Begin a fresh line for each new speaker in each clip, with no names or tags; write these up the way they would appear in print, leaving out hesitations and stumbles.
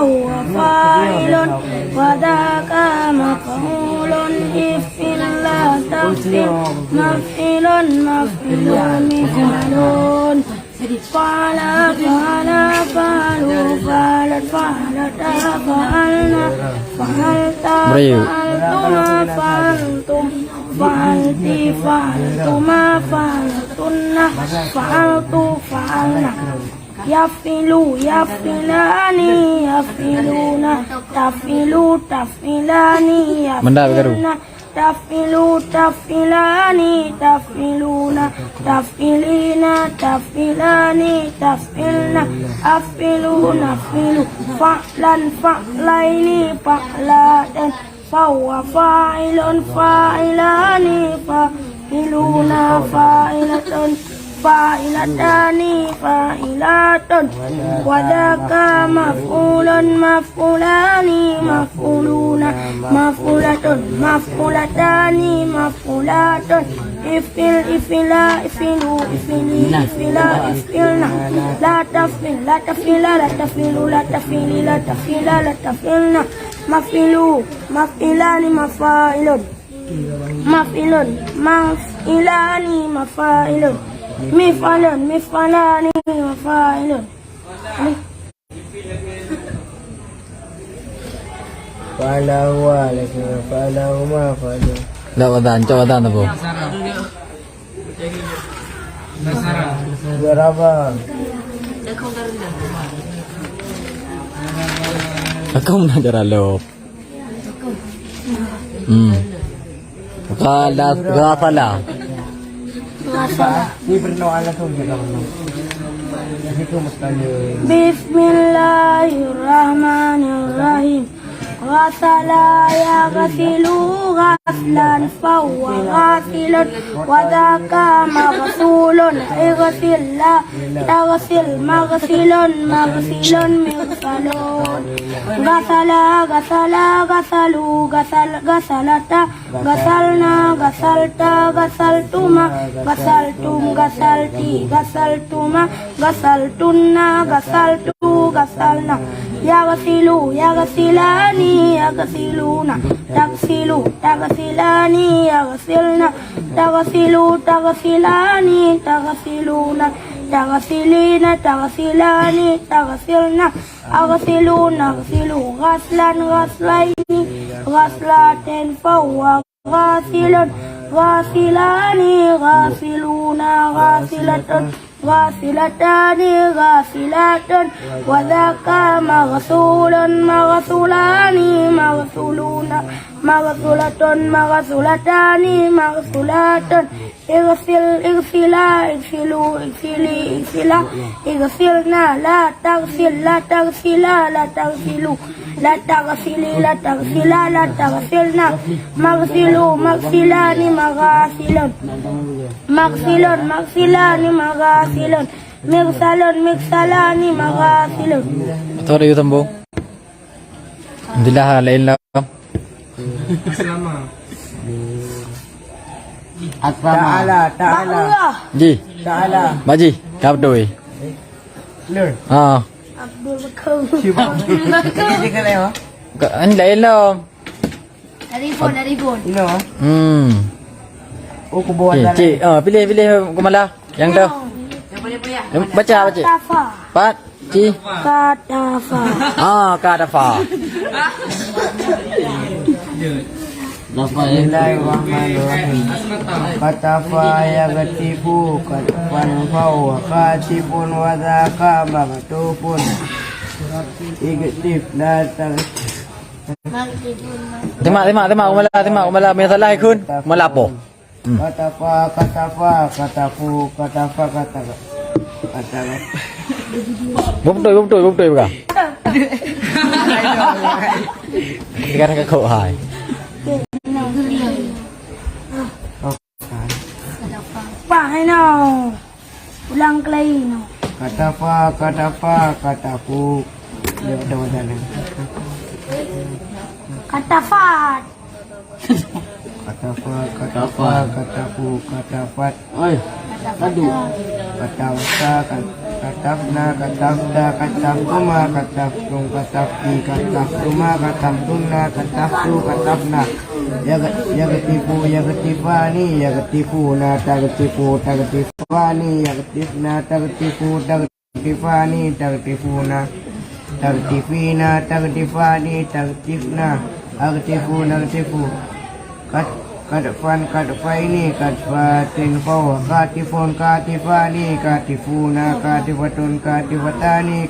فهو فاعل وذاك مفعول افعل لا تفعل مفعل مفعول فعل فعلوا فعلت فعلتا فعلنا فعلت فعلتما فعلتم فعلتي فعلتما فعلتن فعلت فعلنا يفعلوا يفعلان يفعلون تفعلوا تفعلان يفعلون تفعلوا تفعلان تفعلون تفعلين تفعلان تفعلن أفعلون أفعلوا فعلا فعلين فعلات فهو فاعل فاعلان فاعلون فاعلة فاعلتان فاعلات وذاك مفعول مفعولان مفعولون مفعولة مفعولتان مفعولات افعل افعلا افعلوا افعلي افعلا افعلنا لا تفعل لا تفعل لا تفعل لا تفعل لا تفعل لا تفعلنا مفعلوا مفعلان مفاعل مفعل مفعلان مفاعل مفعل مفعلان مفاعل
فعلوا لكن فعلوا ما فعلوا
لا ودان coba wadaan po.
berapa
Ako na jaralo. Gafala.
ini berdoa langsung kita itu mustahil
Bismillahirrahmanirrahim. غسل يغسل غسلا فهو غاسل وذاك مغسول اغسل لا تغسل مغسل مغسل مغسل غسل غسل غسلوا غسل غسلت غسلنا غسلت غسلتما غسلتم غسلتي غسلتما غسلتن غسلتوا غسلنا يغسلوا يغسلان يغسلون تغسلوا تغسلان يغسلن تغسلوا تغسلان تغسلون تغسلين تغسلان تغسلن أغسلون أغسلوا غسلا غسلين غسلات فهو غاسل غاسلان غاسلون غاسلة غاسلتان غاسلات وذاك مغسول مغسولان مغسولون مغسولة مغسولتان مغسولات اغسل اغسلا اغسلوا اغسلي اغسلا اغسلنا لا تغسل لا تغسلا لا تغسلوا لا تغسلي لا تغسلا لا تغسلنا مغسلوا مغسلان مغاسل مغسل مغسلان مغاسل مغسل مغسلان مغاسل
Sorry yung tambo. Hindi lah lain lah.
ta'ala ta'ala
Ji,
ta'ala
Baji, kap doi.
lur
Abdul Bakar
ini kan leo
Anh lain lah.
dari phone
ini oh kubuat
Cik, pilih kumala. Yang tu. Baca.
Katafa
Pat, Ci.
Katafa
Kadafa.
Bismillahirrahmanirrahim. Katafa ya gatibu katafan fau katibun wadaka maktubun igtif datang
Tema kumala. May salah kun. Malapo.
katafa katafu katafa katafa katafa
Bumtoy ba? Hindi ka nakakauhay.
Pahay na ulang clay no
katafa katafu dia ada wadah
Katafat
katafu katafat
Oi,
katawasa katafna katafta kataftuma kataftum katafti kataftuma kataftunna kataftu katafna yagatifu yagatifani yagatifuna tagatifu tagatifani yagatifna tagatifu tagatifani tagatifuna tagatifina tagatifani tagatifna agatifu nagatifu kadfan kadfaini kadfatin faw katifun katifani katifuna katifatun katifatani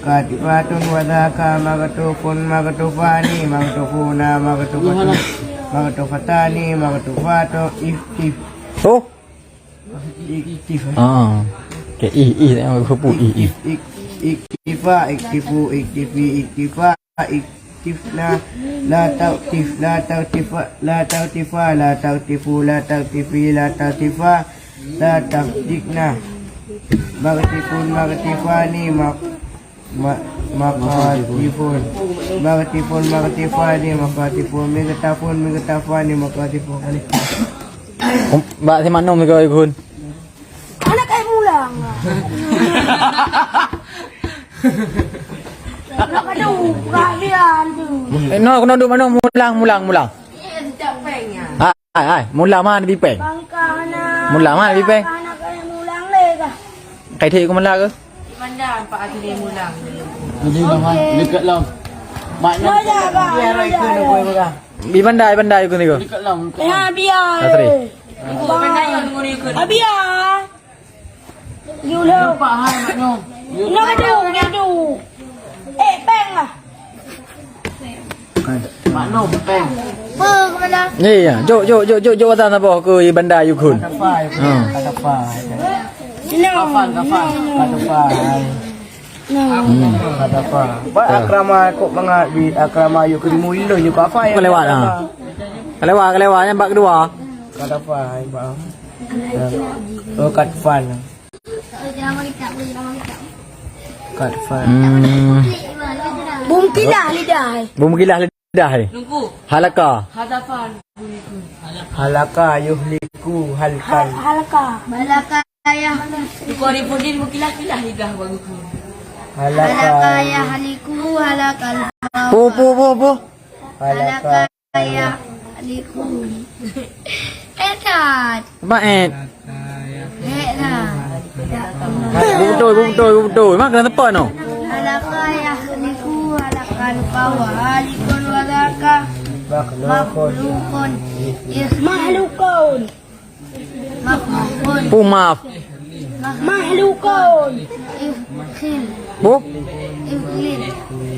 katifatun wadaka magatufun magatufani magatufuna magatufatun magatufatani magatufato iftif
Oh.
iktif
Okay, tengok aku pun
iktifa iktifu iktifi iktifa iktifna la tautifa la tautifa la tautifu la tautifi la tautifa la tafdikna magatifun magatifani makatifun magatifun magatifani makatifun megatafani makatifun
Mbak si mana mereka ikut?
Anak kayak mulang. Nak ada kalian tu.
No, aku nak duduk mana? Mulang. Mulang mana di peng?
Bangkana.
Mulang mana di peng?
Anak kayak mulang lega.
Kai thik aku mulang ke?
Mandar Pak Atile Mulang.
Jadi nama dekat lah. Maknya biar ikut nak boleh pegang.
Di bandai aku ni ke?
Dekat lah.
Ya biar.
Satri.
Ikut pandai yang tunggu ni ikut.
Biar. You lo.
Pak hai maknya.
Nak ada. Peng lah.
Maknya peng.
Per kemana?
Ni ya. Jom atas apa ke bandai you kun.
Kata fai.
No.
Kata fai.
No.
Kata fai. Ba akrama kok mengat di akrama you kerimu indo you ka fai.
Kau lewat ah. Kau lewat yang bak kedua.
Kata fai ba. Oh kat fan. Kat fan.
Bumkilah lidah.
Bumkilah lidah.
Nunggu.
Halaka.
Hadafan.
Halaka yuhliku halkan.
Halaka. Balaka ya.
Ikut ripodin mukilah-kilah lidah baguku.
Halaka
ya haliku halakal.
Po.
halaka
Ya haliku. Etat.
Baik.
Etat.
Betul. Mak kena tepat no.
Halaka ya haliku halakan kawa halikun wadaka. Makhlukun. Makhlukun.
Oh maaf.
Makhlukun. Ikhil.
Bu.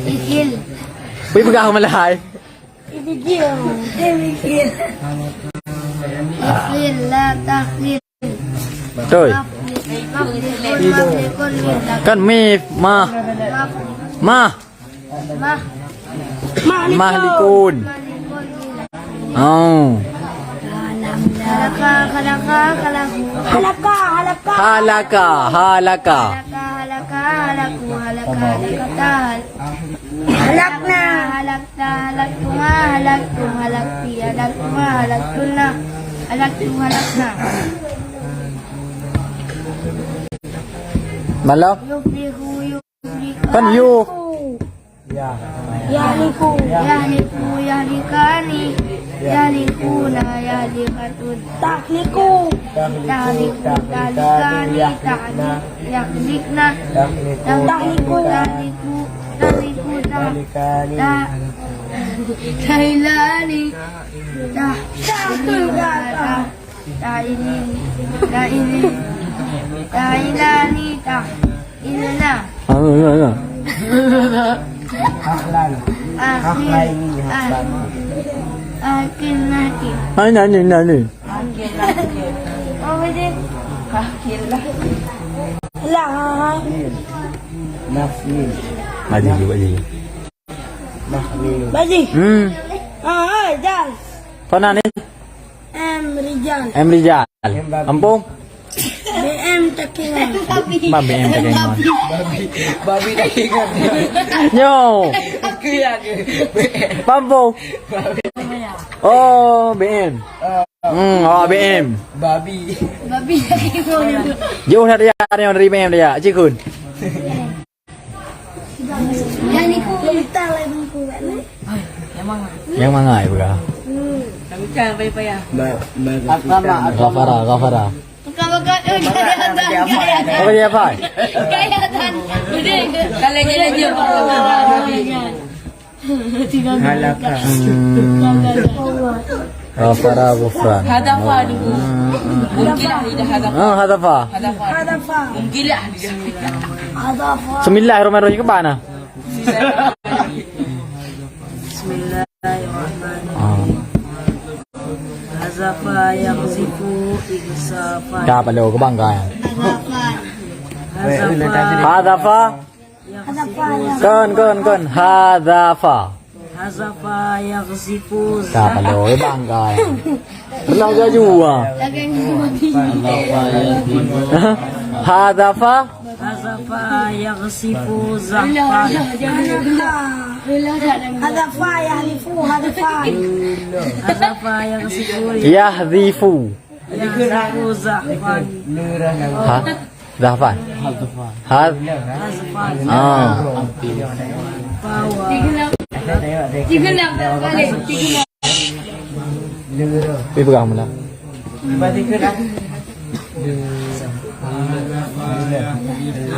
Ikhil.
Pergi pegang malai.
Ikhil. Ikhil la takhil.
Betul.
Makhlukun.
Kan mif mahlikun. Oh. Halaka. Malam. Kan you.
ya
Yahliku yahlikani yahlikuna yahlikatun tahliku tahlikani yahlikna tahliku tahlilani tahilana
aklan akhlaini aklan
akhirnya
Nani.
apa dia lah
nafni
Baji.
nafni
Rijal
Kau nak ni?
Rijal
M Rijal. Ampung.
BM Takingan
BM Takengon.
babi dah ingat
Yo.
aku ya ke
Pampung. Oh, BM. BM.
babi
Babi Takingan
Jauh dah dia. ni on rim em dia. Cik kun.
Yang ni ku minta lah ku ni.
Emang.
Yang mangai buka.
Kami kan payah-payah.
Ghafara. Apa dia apa?
Kalau dia
Halaka.
Ghafara ghufran.
hadafa dulu. Mungkin lah lidah hadafa.
Hadafa.
Hadafa.
Mungkin lah lidah.
Hadafa.
Bismillahirrahmanirrahim ke mana?
Bismillahirrahmanirrahim. Hazafa yaghzifu igsafa.
Ka pa lo ke bangkai.
Hadafa.
Hadafa.
Hadafa.
Kon. Hadafa.
Hazafa yaghzifu
Ka pa lo ke bangkai. Belau ke jua. Hadafa.
Hazafa yaghzifu zahfa.
Hadafa yahlifu hadafa.
Hazafa yaghzifu
Yahdhifu.
zahfan.
Ha? Zahfan. Had.
Hazfan.
Ah. Pi pegang mula.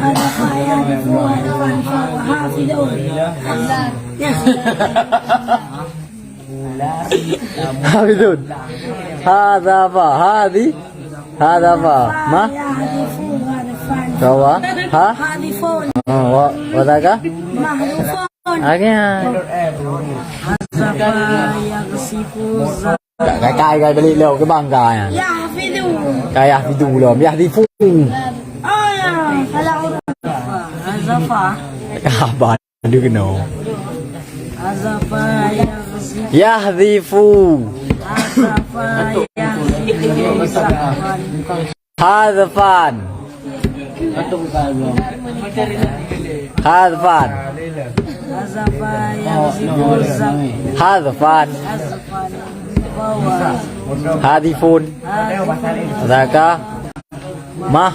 Hadafa yahlifu hadafan. Hafidun.
Habidun. Hadafa. Hadafa. Ma?
Yahlifu hadafan.
Kawa? Ha?
Hadifun.
Oh, wa ka?
Mahdufun.
Agnya.
Hazafa yaghzifu
Cái beli lo cái bangkai à.
Yahfidu.
Cái Yahfidu lo, Yahdifu.
Kalau
Hazafa.
Kabar dia kena.
Hazafa yaghzifu.
Yahdhifu.
Hazafa yaghzifu zahfan.
Hadfan. Hadfan.
Hazafa yaghzifu zahfan.
Hadfan.
Hazfan. Bawa.
Hadifun.
Hazfan.
Zaka. Mah.